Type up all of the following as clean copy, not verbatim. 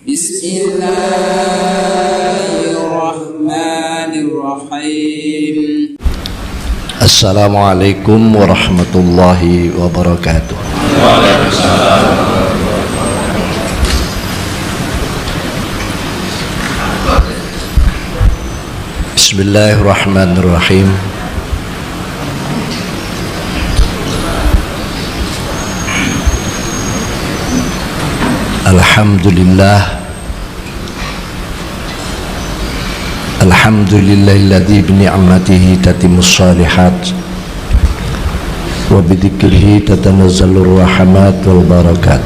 Bismillahirrahmanirrahim. Assalamualaikum warahmatullahi wabarakatuh. Waalaikumsalam. Bismillahirrahmanirrahim. Alhamdulillahilladzi bi ni'matihi tatimmus shalihat wa bi dzikrihi tatanazzalur rahmat wal barakat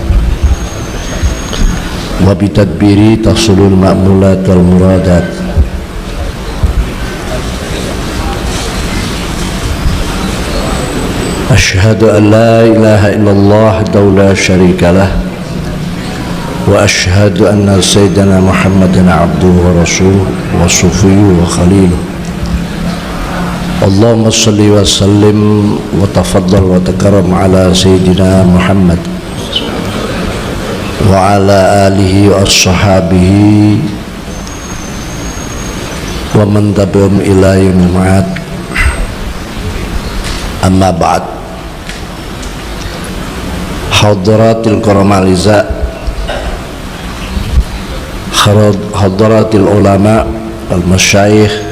wa bi tadbiri tahsulul ma'mulat wal muradat. Asyhadu an la ilaha illallah wahdahu la syarika lah wa asyhadu anna sayyidana Muhammadan abduhu wa rasuluhu wa sufiyyu wa khaliluh. Allahumma salli wa sallim wa tafaddal wa takarram ala sayyidina Muhammad wa ala alihi wa ashabihi wa man tabi'ahum ila yaumil ma'ad. Amma ba'd. Hadratil karamah liza, hadratil ulama wal masyayikh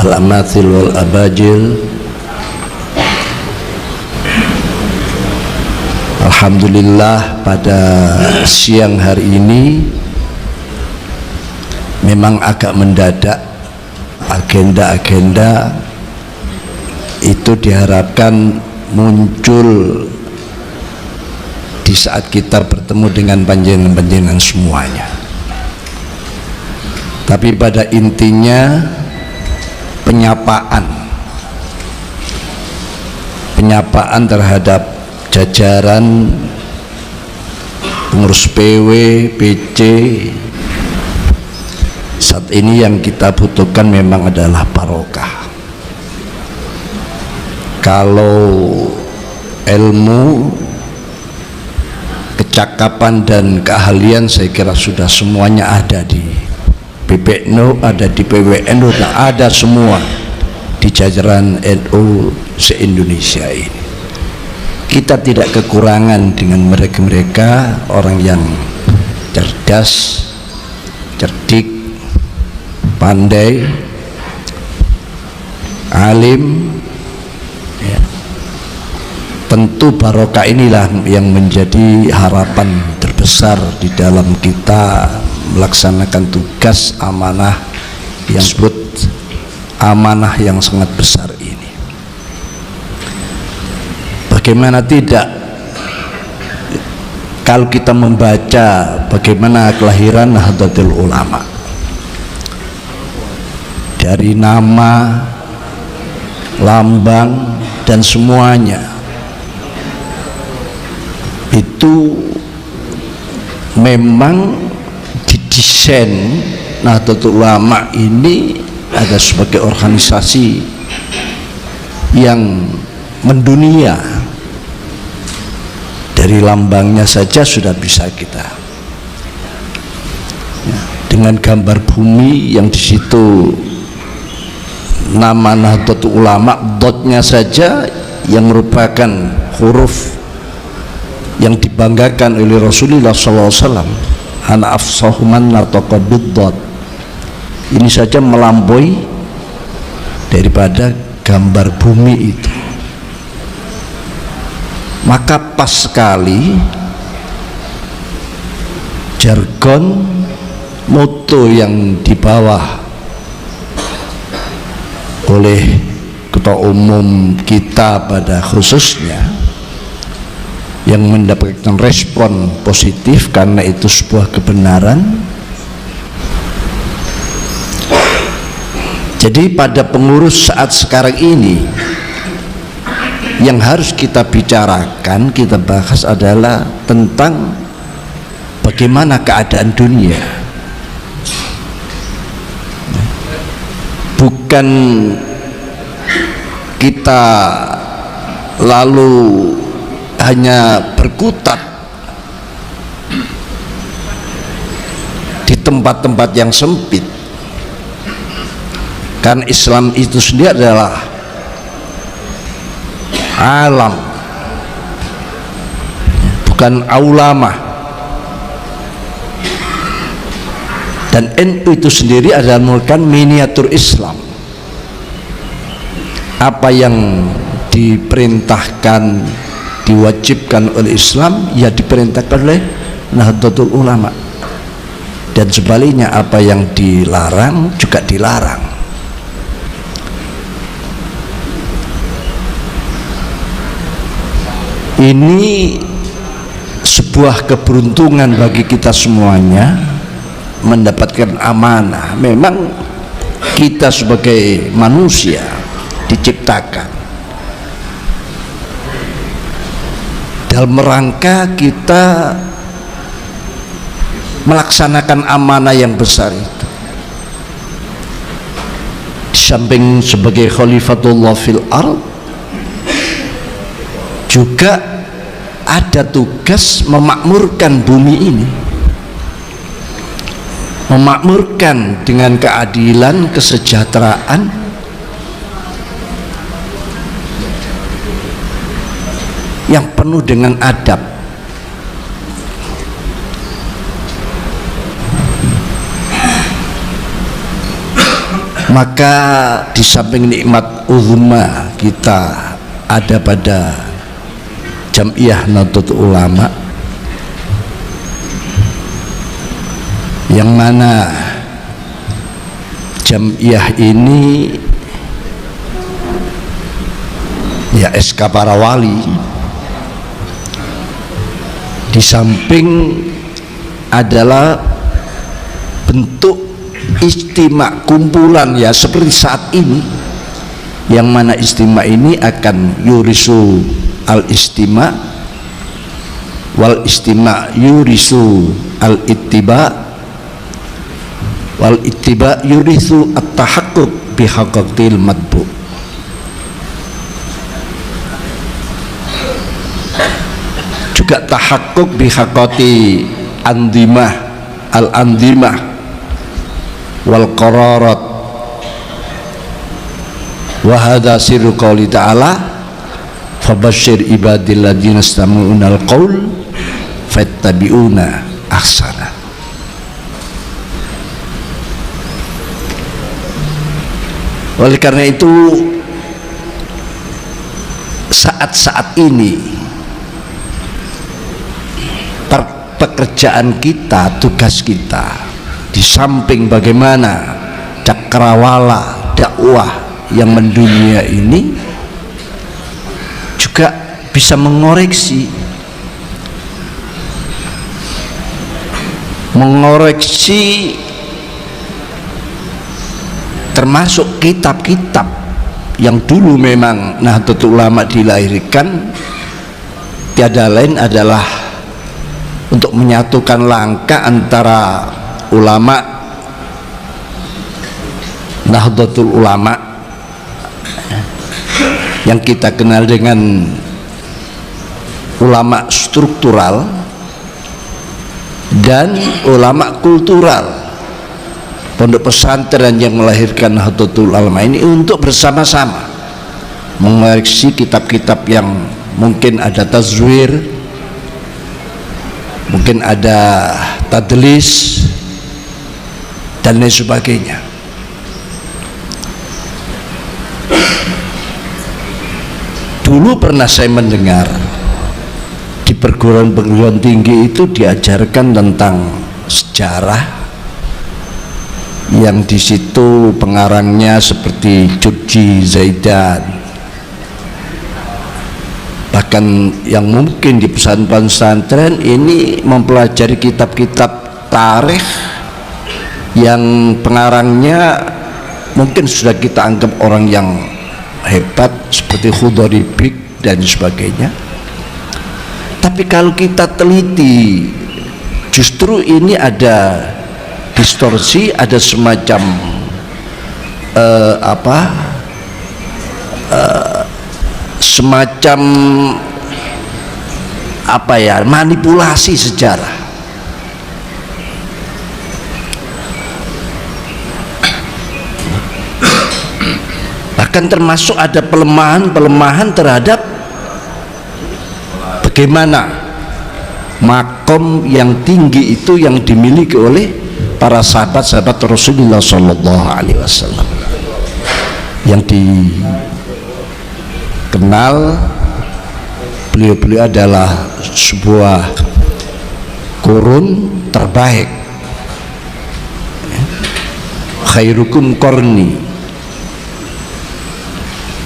al amathil wal abajil, alhamdulillah pada siang hari ini memang agak mendadak. Agenda-agenda itu diharapkan muncul di saat kita bertemu dengan panjenengan semuanya, tapi pada intinya penyapaan terhadap jajaran pengurus PW, PC saat ini yang kita butuhkan memang adalah barokah. Kalau ilmu, kecakapan dan keahlian saya kira sudah semuanya ada di PPNU, ada di PWNU, ada semua di jajaran NU se-Indonesia ini. Kita tidak kekurangan dengan mereka-mereka orang yang cerdas, cerdik, pandai, alim. Tentu barokah inilah yang menjadi harapan terbesar di dalam kita melaksanakan tugas amanah yang disebut amanah yang sangat besar ini. Bagaimana tidak kalau kita membaca bagaimana kelahiran Nahdlatul Ulama, dari nama, lambang dan semuanya itu memang didesain. Nahdlatul Ulama ini ada sebagai organisasi yang mendunia. Dari lambangnya saja sudah bisa kita, dengan gambar bumi yang di situ nama Nahdlatul Ulama, dotnya saja yang merupakan huruf yang dibanggakan oleh Rasulullah SAW. Ana afsahu man nataqa bid-dad. Ini saja melampaui daripada gambar bumi itu. Maka pas sekali jargon moto yang dibawa oleh ketua umum kita pada khususnya, yang mendapatkan respon positif karena itu sebuah kebenaran. Jadi pada pengurus saat sekarang ini yang harus kita bicarakan, kita bahas adalah tentang bagaimana keadaan dunia, bukan kita lalu hanya berkutat tempat-tempat yang sempit. Kan Islam itu sendiri adalah alam, bukan aulama. Dan NU itu sendiri adalah merupakan miniatur Islam. Apa yang diperintahkan, diwajibkan oleh Islam, ya diperintahkan oleh Nahdlatul Ulama. Dan sebaliknya, apa yang dilarang juga dilarang. Ini sebuah keberuntungan bagi kita semuanya mendapatkan amanah. Memang kita sebagai manusia diciptakan dalam rangka kita melaksanakan amanah yang besar itu. Di samping sebagai khalifatullah fil ard, juga ada tugas memakmurkan bumi ini, memakmurkan dengan keadilan, kesejahteraan, yang penuh dengan adab. Maka di samping nikmat uzma kita ada pada Jam'iyah Nahdlatul Ulama, yang mana Jam'iyah ini ya SK para wali. Di samping adalah bentuk istimak, kumpulan ya seperti saat ini, yang mana istimak ini akan yurisu al istimak, wal istimak yurisu al ittiba, wal ittiba yurisu at tahaqquq bi haqqil matbu. Juga tahakkuk bihaqati andimah al-andimah wal qararat. Wa hadha sirru qouli ta'ala fabashshir ibadil ladzina istami'una al-qaul fattabi'una ahsana. Oleh karena itu, saat-saat ini pekerjaan kita, tugas kita, di samping bagaimana cakrawala dakwah yang mendunia ini, juga bisa mengoreksi termasuk kitab-kitab yang dulu memang Nahdlatul Ulama dilahirkan, tiada lain adalah untuk menyatukan langkah antara ulama Nahdlatul Ulama yang kita kenal dengan ulama struktural dan ulama kultural, pondok pesantren yang melahirkan Nahdlatul Ulama ini, untuk bersama-sama mengoreksi kitab-kitab yang mungkin ada tazwir, mungkin ada tadlis dan lain sebagainya. Dulu pernah saya mendengar di perguruan tinggi itu diajarkan tentang sejarah, yang di situ pengarangnya seperti Jurji Zaidan, bahkan yang mungkin di pesantren ini mempelajari kitab-kitab tarikh yang pengarangnya mungkin sudah kita anggap orang yang hebat seperti Khudoribik dan sebagainya. Tapi kalau kita teliti, justru ini ada distorsi, ada semacam semacam manipulasi sejarah. akan termasuk ada pelemahan terhadap bagaimana makom yang tinggi itu yang dimiliki oleh para sahabat-sahabat Rasulullah Sallallahu Alaihi Wasallam, yang dikenal beliau adalah sebuah kurun terbaik, khairukum qarni.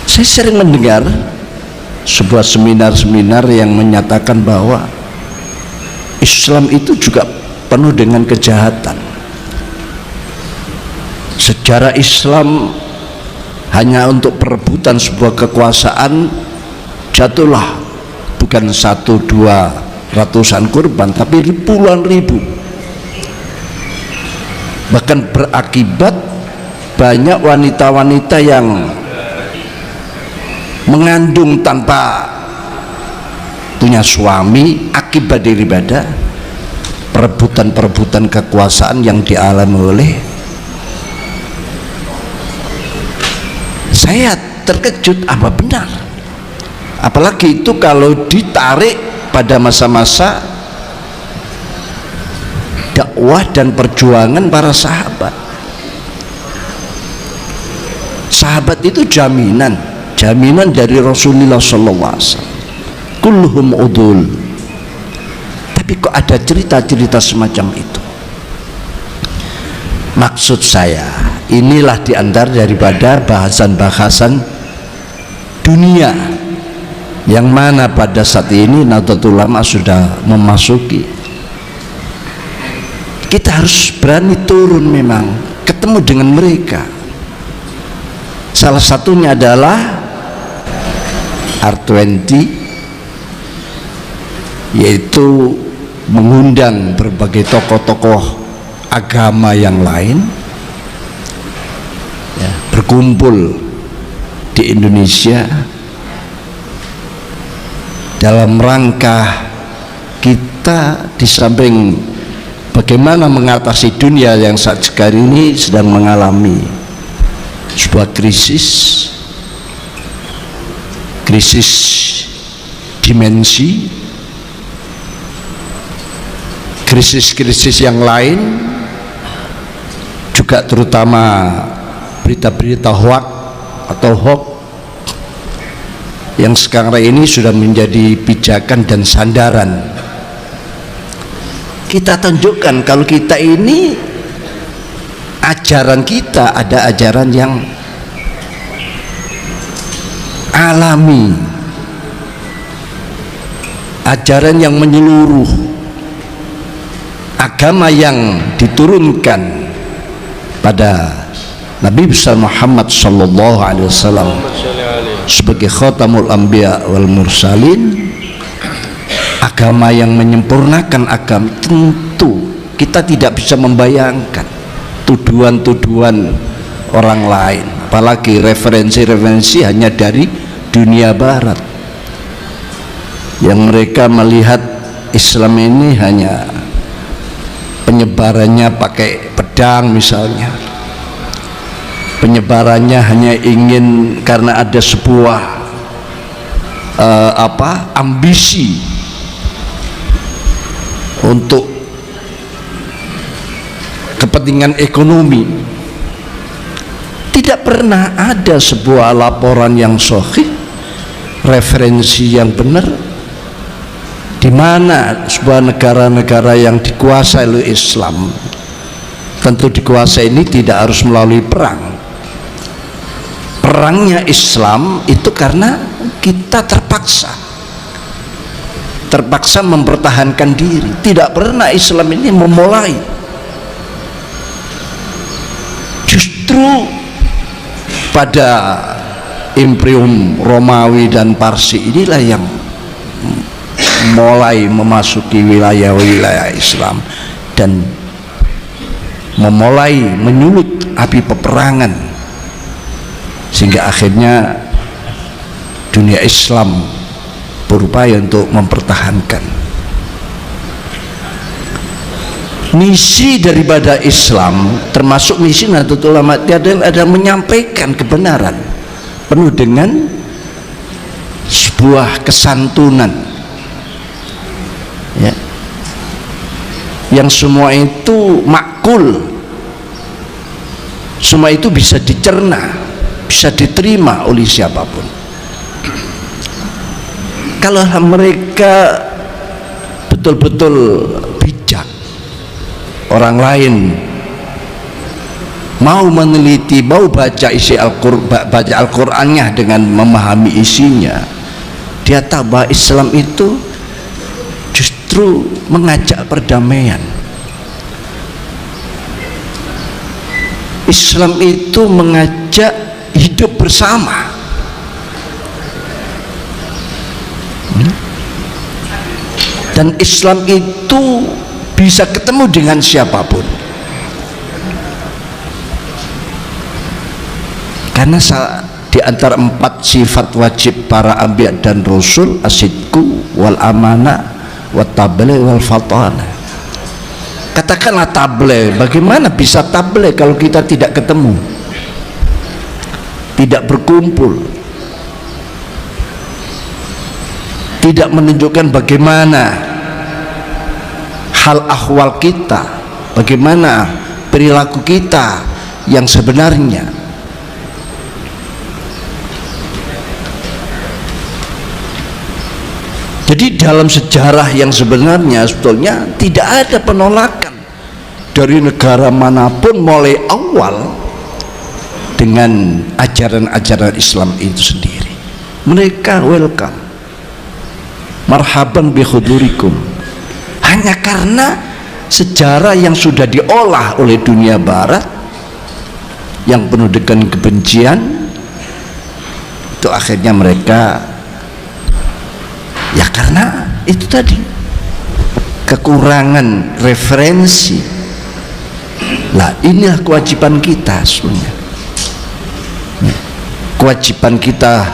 Saya sering mendengar sebuah seminar-seminar yang menyatakan bahwa Islam itu juga penuh dengan kejahatan. Sejarah Islam hanya untuk perebutan sebuah kekuasaan, jatuhlah bukan 1-2 ratusan korban, tapi puluhan ribu. Bahkan berakibat banyak wanita-wanita yang mengandung tanpa punya suami akibat daripada perebutan kekuasaan yang dialami oleh. Saya terkejut, apa benar? Apalagi itu kalau ditarik pada masa-masa dakwah dan perjuangan para sahabat. Sahabat itu jaminan dari Rasulullah SAW. Kulluhum udul. Tapi kok ada cerita-cerita semacam itu? Maksud saya, inilah diantar daripada bahasan-bahasan dunia yang mana pada saat ini Nahdlatul Ulama sudah memasuki. Kita harus berani turun, memang ketemu dengan mereka. Salah satunya adalah R20, yaitu mengundang berbagai tokoh-tokoh agama yang lain ya, berkumpul di Indonesia dalam rangka kita di samping bagaimana mengatasi dunia yang saat sekarang ini sedang mengalami sebuah krisis dimensi, krisis yang lain juga, terutama berita-berita hoax yang sekarang ini sudah menjadi pijakan dan sandaran. Kita tunjukkan kalau kita ini ajaran kita ada ajaran yang alami, ajaran yang menyeluruh, agama yang diturunkan pada Nabi besar Muhammad sallallahu alaihi wasallam sebagai khatamul anbiya wal mursalin, agama yang menyempurnakan agama. Tentu kita tidak bisa membayangkan tuduhan-tuduhan orang lain, apalagi referensi hanya dari dunia barat yang mereka melihat Islam ini hanya penyebarannya pakai pedang misalnya, penyebarannya hanya ingin karena ada sebuah ambisi untuk kepentingan ekonomi. Tidak pernah ada sebuah laporan yang sahih, referensi yang benar, di mana sebuah negara-negara yang dikuasai oleh Islam, tentu dikuasai ini tidak harus melalui perang. Perangnya Islam itu karena kita terpaksa mempertahankan diri. Tidak pernah Islam ini memulai, justru pada Imperium Romawi dan Parsi inilah yang mulai memasuki wilayah-wilayah Islam dan memulai menyulut api peperangan, sehingga akhirnya dunia Islam berupaya untuk mempertahankan. Misi daripada Islam, termasuk misi Nahdlatul Ulama, ada menyampaikan kebenaran, penuh dengan sebuah kesantunan, ya, yang semua itu makul, semua itu bisa dicerna, bisa diterima oleh siapapun. Kalau mereka betul-betul bijak, orang lain mau meneliti, mau baca isi baca Al-Qur'annya dengan memahami isinya, dia tahu bahwa Islam itu justru mengajak perdamaian. Islam itu mengajak hidup bersama. Dan Islam itu bisa ketemu dengan siapapun. Karena di antara 4 sifat wajib para anbiya dan rasul, asidku wal amana wat tabligh wal fatana. Katakanlah tabligh, bagaimana bisa tabligh kalau kita tidak ketemu, tidak berkumpul, tidak menunjukkan bagaimana hal ahwal kita, bagaimana perilaku kita yang sebenarnya. Jadi dalam sejarah yang sebenarnya sebetulnya tidak ada penolakan dari negara manapun mulai awal dengan ajaran-ajaran Islam itu sendiri. Mereka welcome, marhaban bi khudurikum. Hanya karena sejarah yang sudah diolah oleh dunia barat yang penuh dengan kebencian, itu akhirnya mereka, ya karena itu tadi kekurangan referensi. Lah inilah kewajiban kita sebenarnya, kewajiban kita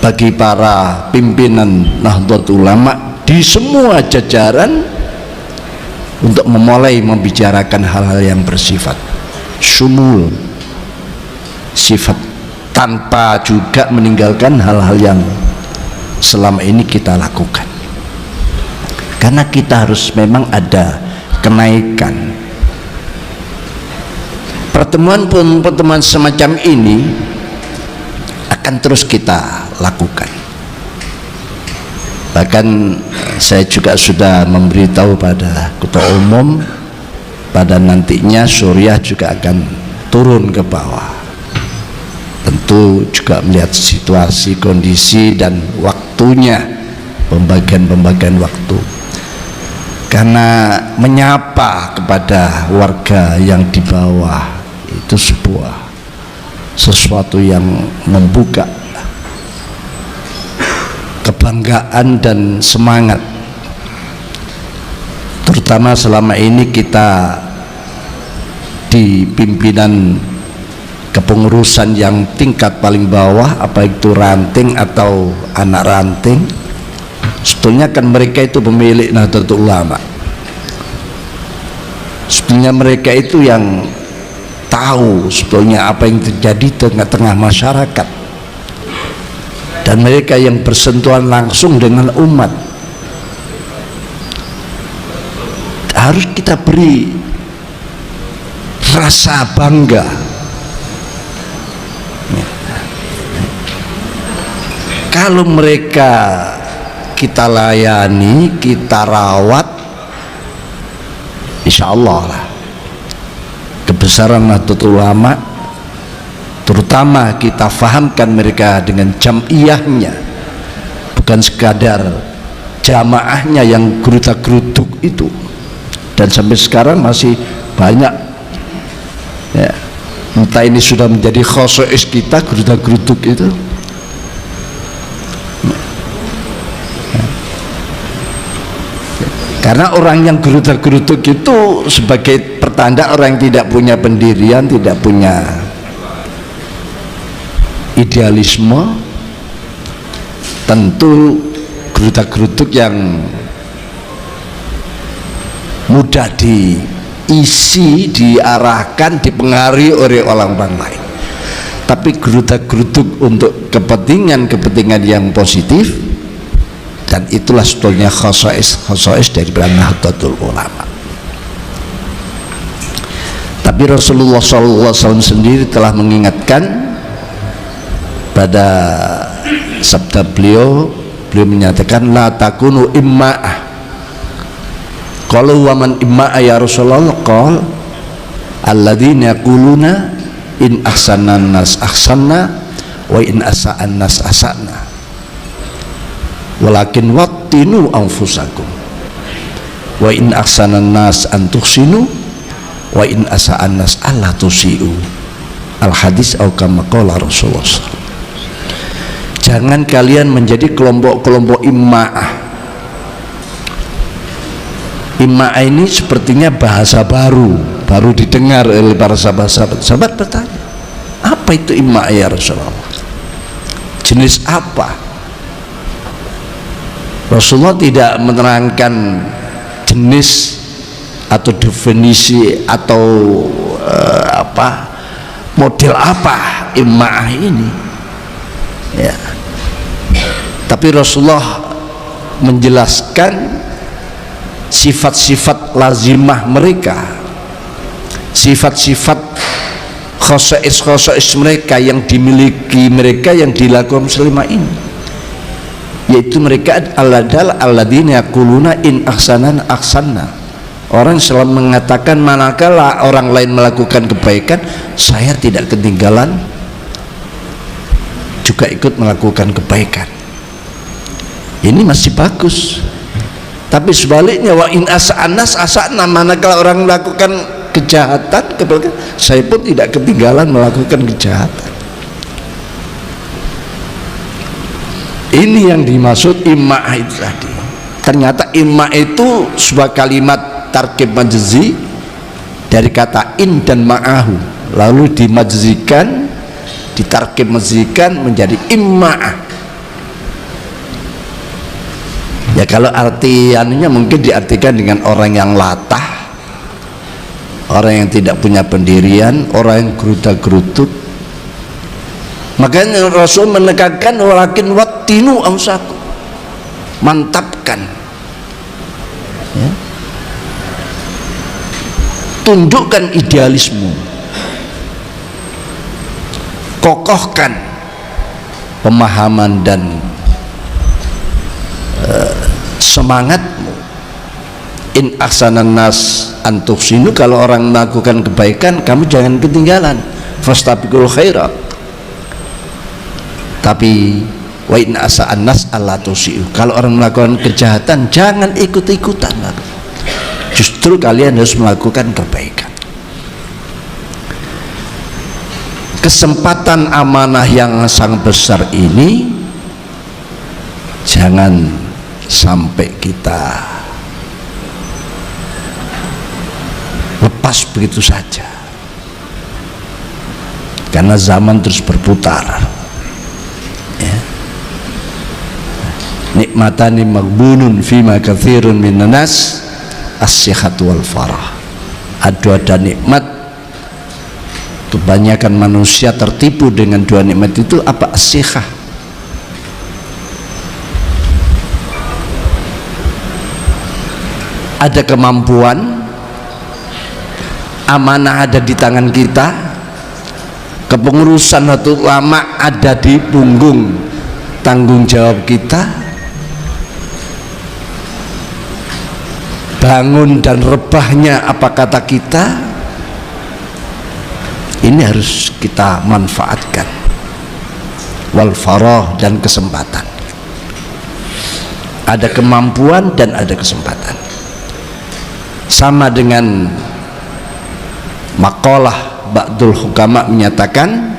bagi para pimpinan Nahdlatul Ulama di semua jajaran untuk memulai membicarakan hal-hal yang bersifat syumul, sifat, tanpa juga meninggalkan hal-hal yang selama ini kita lakukan. Karena kita harus memang ada kenaikan. Pertemuan semacam ini akan terus kita lakukan. Bahkan saya juga sudah memberitahu pada ketua umum, pada nantinya Suriah juga akan turun ke bawah, tentu juga melihat situasi, kondisi dan waktunya, pembagian waktu, karena menyapa kepada warga yang di bawah itu sesuatu yang membuka kebanggaan dan semangat. Terutama selama ini kita di pimpinan kepengurusan yang tingkat paling bawah, apa itu ranting atau anak ranting, sebetulnya kan mereka itu pemilik Nahdlatul Ulama. Sebetulnya mereka itu yang tahu sebetulnya apa yang terjadi di tengah-tengah masyarakat, dan mereka yang bersentuhan langsung dengan umat. Harus kita beri rasa bangga. Kalau mereka kita layani, kita rawat, insya Allah lah kebesaran Nahdlatul Ulama, terutama kita fahamkan mereka dengan jam'iyahnya, bukan sekadar jamaahnya yang gerutak-gerutuk itu. Dan sampai sekarang masih banyak, ya, entah ini sudah menjadi khosois kita, gerutak-gerutuk itu. Karena orang yang gerutak-gerutuk itu sebagai pertanda orang yang tidak punya pendirian, tidak punya idealisme. Tentu gerutak-gerutuk yang mudah diisi, diarahkan, dipengaruhi oleh orang lain. tapi gerudak-geruduk untuk kepentingan yang positif, dan itulah sebetulnya khosais dari Nahdlatul Ulama. Tapi Rasulullah SAW sendiri telah mengingatkan pada sabda beliau menyatakan la takunu imma'ah. Qalu wa man imma'ah ya Rasulullah? Qala alladzina yaquluna in ahsanan nas ahsanna wa in asa'an nas asa'na walakin wattinu anfusakum wa in ahsanan nas an tuhsinu wa in asa'an nas alla tusi'u. Al hadis au kama qala Rasulullah. Jangan kalian menjadi kelompok-kelompok imma'ah. Imma'ah ini sepertinya bahasa baru didengar oleh para sahabat. Sahabat bertanya, apa itu imma'ah ya Rasulullah? Jenis apa? Rasulullah tidak menerangkan jenis atau definisi atau model apa imma'ah ini, ya. Tapi Rasulullah menjelaskan sifat-sifat lazimah mereka, sifat-sifat khosais mereka yang dimiliki mereka, yang dilakukan selama ini, yaitu mereka alladzina yaquluna in ahsanan ahsanna. Orang selalu mengatakan manakala orang lain melakukan kebaikan, saya tidak ketinggalan juga ikut melakukan kebaikan. Ini masih bagus. Tapi sebaliknya wa in asa'anas asa'na, manakala orang melakukan kejahatan, saya pun tidak ketinggalan melakukan kejahatan. Ini yang dimaksud imma'ah itu tadi. Ternyata imma'ah itu sebuah kalimat tarkib majzi dari kata in dan ma'ahu, lalu dimajzikan, ditarkib majzikan menjadi imma'ah. Ya kalau artiannya mungkin diartikan dengan orang yang latah, orang yang tidak punya pendirian, orang yang geruda-geruduk. Makanya Rasul menekankan walakin wattinu amsaku, mantapkan, ya. Tundukkan idealisme, kokohkan pemahaman dan semangatmu. In ahsanan nas antuhsinu, kalau orang melakukan kebaikan kamu jangan ketinggalan, fastabiqul khairat. Tapi wa in asa'an nas alla tusi'u, kalau orang melakukan kejahatan jangan ikut-ikutan, justru kalian harus melakukan kebaikan. Kesempatan amanah yang sangat besar ini jangan sampai kita lepas begitu saja, karena zaman terus berputar, ya. Nikmatani maghbunun fima katsirun minan nas as-sihat wal farah. Ada nikmat, kebanyakan manusia tertipu dengan dua nikmat itu. Apa? As-sihah, ada kemampuan, amanah ada di tangan kita, kepengurusan Nahdlatul Ulama ada di punggung tanggung jawab kita, bangun dan rebahnya apa kata kita, ini harus kita manfaatkan. Wal farah, dan kesempatan, ada kemampuan dan ada kesempatan. Sama dengan maqalah ba'dul hukama menyatakan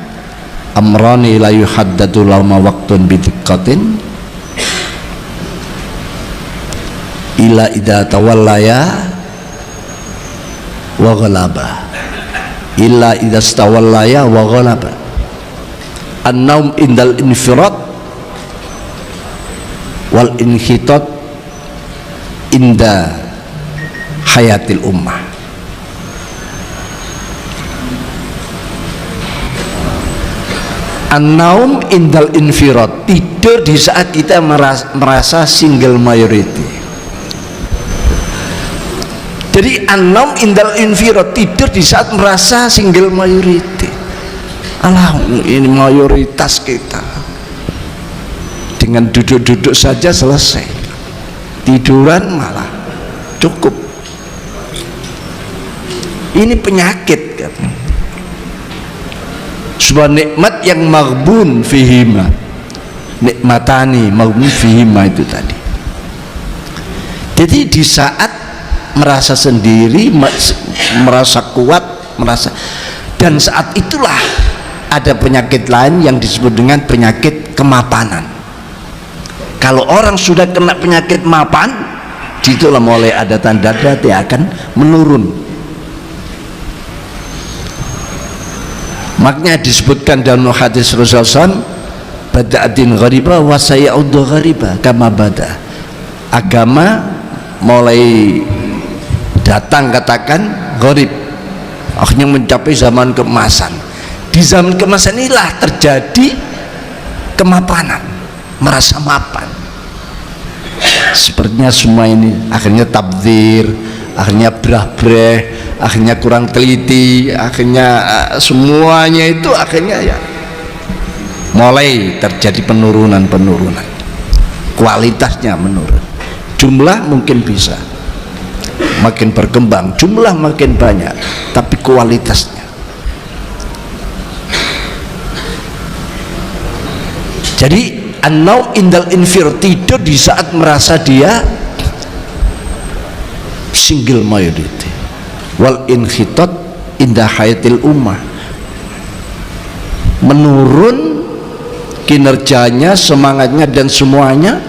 amrani la yuhaddadu lama waqtun bidiqqatin ila idza tawallaya wa ghalaba illa idza stawallaya wa ghalaba an-naum indal infirad wal inhitat inda hayatil ummah. An-naum indal infirad, tidur di saat kita merasa single majority. Jadi an-naum indal infirad, tidur di saat merasa single majority. Alah, ini mayoritas kita, dengan duduk-duduk saja selesai, tiduran malah cukup. Ini penyakit kan, sebuah nikmat yang maghbun fihima, nikmatani maghbun fihima itu tadi. Jadi di saat merasa sendiri, merasa kuat, merasa, dan saat itulah ada penyakit lain yang disebut dengan penyakit kemapanan. Kalau orang sudah kena penyakit mapan, disitulah mulai ada tanda-tanda dia akan menurun. Makanya disebutkan dalam hadis Rasulullah SAW, bada'atin ghariba wa sayaudu ghariba kama bada. Agama mulai datang, katakan gharib, akhirnya mencapai zaman keemasan. Di zaman keemasan inilah terjadi kemapanan, merasa mapan. Sepertinya semua ini akhirnya tabdzir, akhirnya brah-breh, akhirnya kurang teliti, akhirnya semuanya itu akhirnya ya mulai terjadi penurunan, kualitasnya menurun. Jumlah mungkin bisa makin berkembang, jumlah makin banyak, tapi kualitasnya. Jadi an-naum indal infir, tidur di saat merasa dia single majority. Wal inkhitat indah hayatil ummah, menurun kinerjanya, semangatnya dan semuanya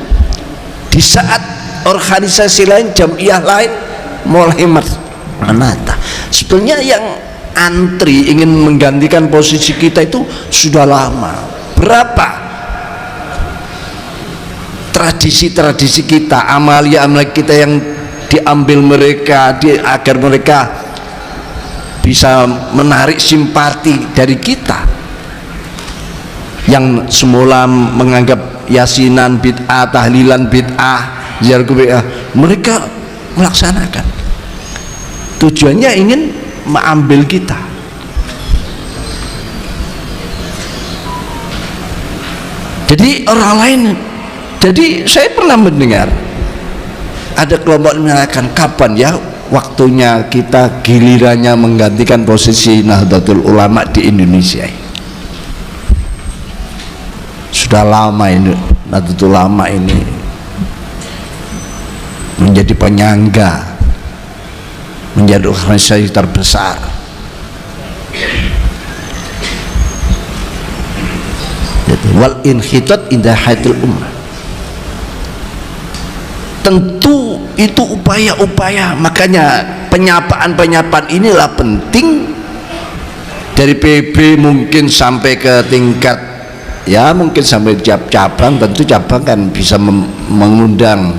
di saat organisasi lain, jamiah lain mulai menata. Sebetulnya yang antri ingin menggantikan posisi kita itu sudah lama. Berapa tradisi-tradisi kita, amalia-amalia kita yang diambil mereka agar mereka bisa menarik simpati dari kita, yang semula menganggap yasinan bid'ah, tahlilan bid'ah, ziarah bid'ah, mereka melaksanakan. Tujuannya ingin mengambil kita. Jadi orang lain, jadi saya pernah mendengar ada kelompok mengatakan, kapan ya waktunya kita gilirannya menggantikan posisi Nahdlatul Ulama di Indonesia. Sudah lama ini Nahdlatul Ulama ini menjadi penyangga, menjadi organisasi terbesar. Wal inkhitat indah hayatil ummah, tentu itu upaya-upaya. Makanya penyapaan inilah penting, dari PB mungkin sampai ke tingkat, ya mungkin sampai tiap cabang. Tentu cabang kan bisa mengundang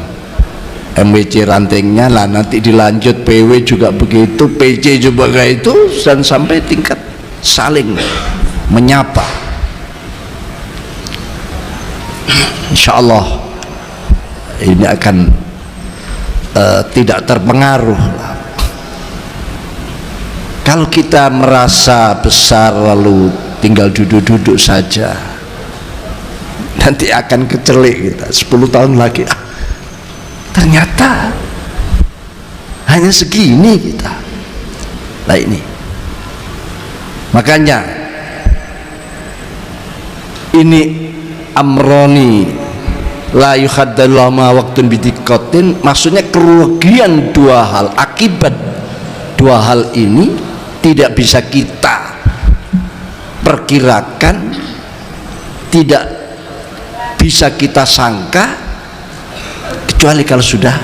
MWC rantingnya lah, nanti dilanjut PW juga begitu, PC juga kayak itu, dan sampai tingkat saling menyapa. Insya Allah ini akan tidak terpengaruh. Kalau kita merasa besar lalu tinggal duduk-duduk saja, nanti akan kecelik kita 10 tahun lagi, ternyata hanya segini kita. Nah ini makanya ini amroni la yuhaddallahu ma waktun bidikotin, maksudnya kerugian dua hal, akibat dua hal ini tidak bisa kita perkirakan, tidak bisa kita sangka, kecuali kalau sudah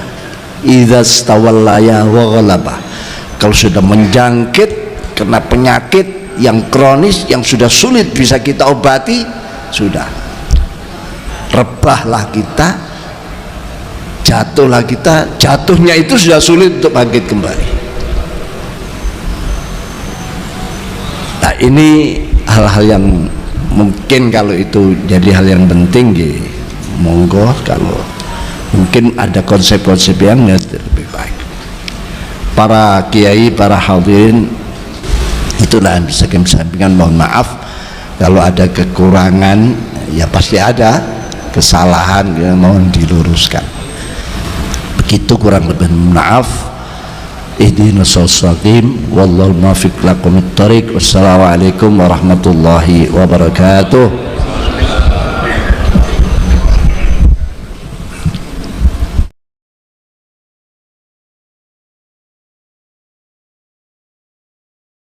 idza stawallaya wa ghalaba, kalau sudah menjangkit kena penyakit yang kronis yang sudah sulit bisa kita obati, sudah rebahlah kita, jatuhlah kita, jatuhnya itu sudah sulit untuk bangkit kembali. Nah ini hal-hal yang mungkin kalau itu jadi hal yang penting monggo, kalau mungkin ada konsep-konsep yang lebih baik. Para kiai, para hadirin, itulah yang bisa kami sampaikan. Mohon maaf kalau ada kekurangan, ya pasti ada kesalahan, ya mohon diluruskan. Begitu kurang lebih, maaf. Ihdinas siratal wallahu muwaffiq lakumit thoriq. Wassalamualaikum warahmatullahi wabarakatuh.